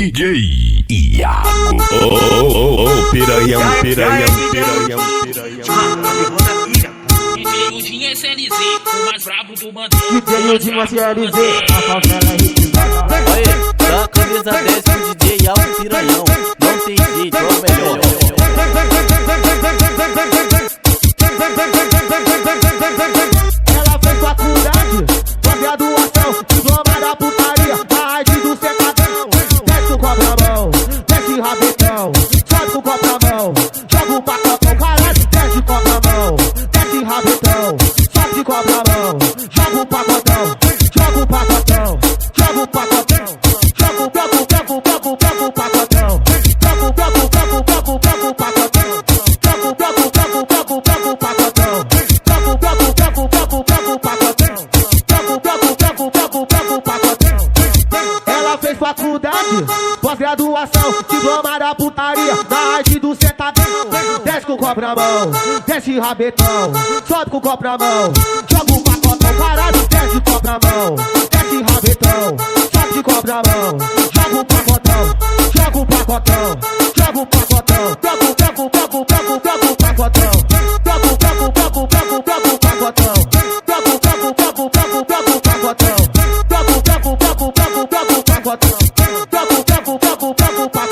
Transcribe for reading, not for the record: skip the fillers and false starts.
DJ Iago. Piranhão. DJ Udinho é CLZ, o mais brabo do bandeiro. DJ Udinho é CLZ, a favela é hit. Aê, dá a camisa 10 pro DJ Alto Piranhão. Não tem jeito, é o melhor. Ela fez faculdade, com graduação, diploma da putaria, na arte do secadão. Desce o copo na mão, desce rabetão, sobe com o copo na mão, joga o pacotão, caralho, desce o copo na mão, desce rabetão, sobe de copo na mão, joga o pacotão, joga o pacotão, joga o pacotão, joga o pacotão, joga o pacotão, joga o Ela fez faculdade, pós-graduação, diploma da putaria, na arte do setadão. Desce com o copo na mão, desce rabetão, sobe com o copo na mão, joga o pacotão, caralho, desce o copo na mão, desce rabetão, sobe de copo na mão, joga o pacotão, joga o pacotão, joga o pacotão, joga o pacotão, joga o pacotão, joga o pacotão, joga o pacotão.